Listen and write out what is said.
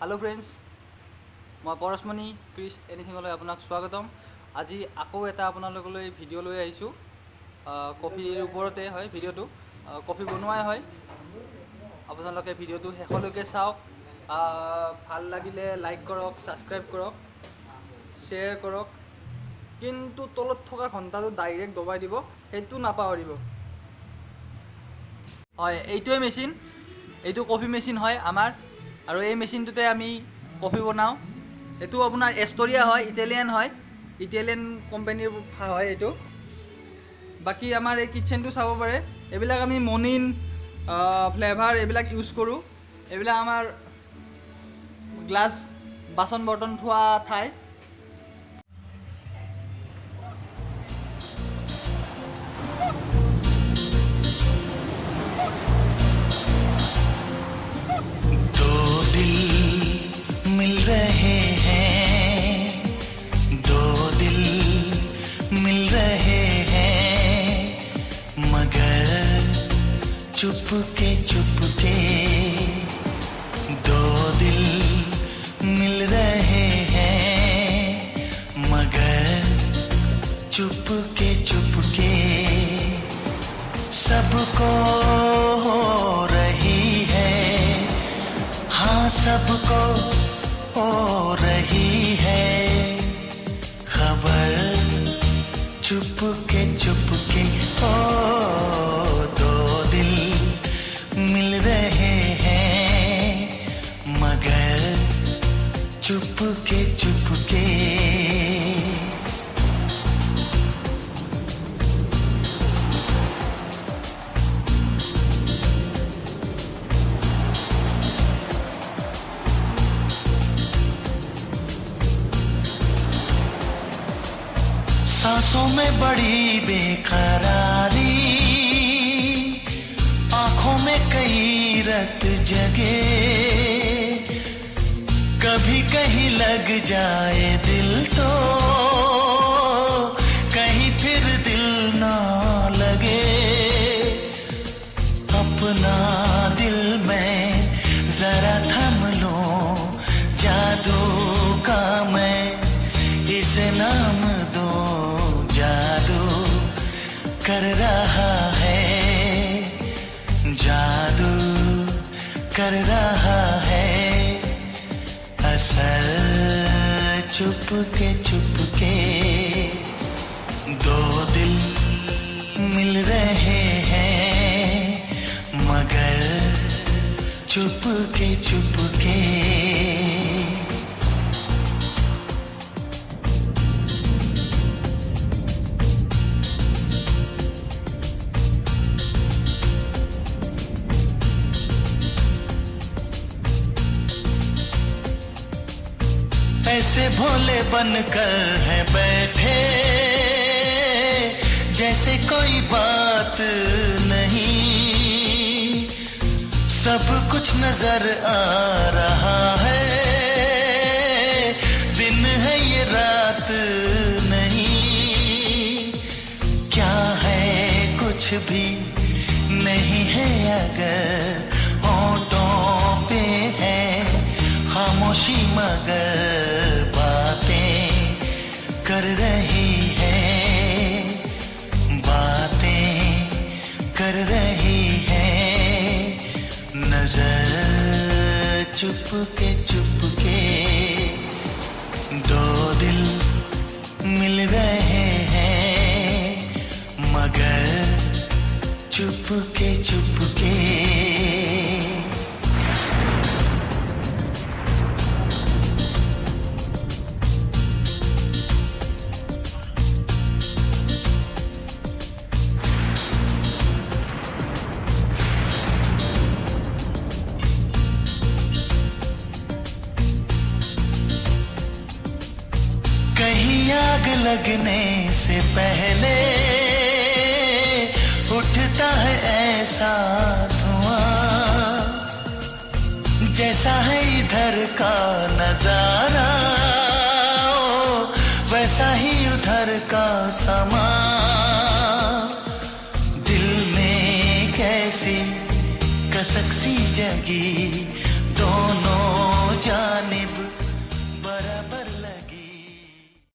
Hello friends, मैं परसमणि Chris एनिथिंगলৈ আপোনাক স্বাগতম। আজি আকৌ এটা আপোনালোকলৈ ভিডিঅ' লৈ আহিছোঁ। কফিৰ ওপৰতে হয় ভিডিঅ'টো। কফি বনোৱাই হয়। আপোনালোকে ভিডিঅ'টো শেষলৈকে চাওক। ভাল লাগিলে লাইক কৰক, ছাবস্ক্ৰাইব কৰক, শ্বেয়াৰ কৰক, কিন্তু তলত থকা ঘণ্টাটো ডাইৰেক্ট দবাই দিব, সেইটো নাপাহৰিব। হয়, এইটোৱে মেচিন, এইটো কফি মেচিন হয় আমাৰ, আৰু এই মেচিনটোতে আমি কফি বনাওঁ। এইটো আপোনাৰ এষ্টৰিয়া হয়, ইটালিয়ান হয়, ইটালিয়ান কোম্পানীৰ হয় এইটো। বাকী আমাৰ এই কিটচেনটো চাব পাৰে, এইবিলাক আমি মনিন ফ্লেভাৰ এইবিলাক ইউজ কৰোঁ। এইবিলাক আমাৰ গ্লাছ বাচন বৰ্তন থোৱা ঠাই। चुपके चुपके दो दिल मिल रहे हैं, मगर चुपके चुपके सबको हो रही है। हाँ, सबको हो रही है खबर, चुपके चुपके हो चुपके चुपके। सांसों में बड़ी बेकरारी, आंखों में कई रत जगे, कभी कहीं लग जाए दिल तो कहीं फिर दिल ना लगे। अपना दिल में जरा थम लो, जादू का मैं इसे नाम दो, जादू कर रहा है, जादू कर रहा है असर, चुपके चुपके दो दिल मिल रहे हैं, मगर चुपके चुपके। ऐसे भोले बनकर है बैठे, जैसे कोई बात नहीं, सब कुछ नजर आ रहा है, दिन है ये रात नहीं, क्या है कुछ भी नहीं है अगर होठों पे है खामोशी, मगर बातें कर रही है, बातें कर रही है नजर, चुपके चुपके दो दिल मिल रहे हैं, मगर चुपके चुपके। आग लगने से पहले उठता है ऐसा धुआं, जैसा है इधर का नजारा वैसा ही उधर का समा, दिल में कैसी कसक सी जगी, दोनों जा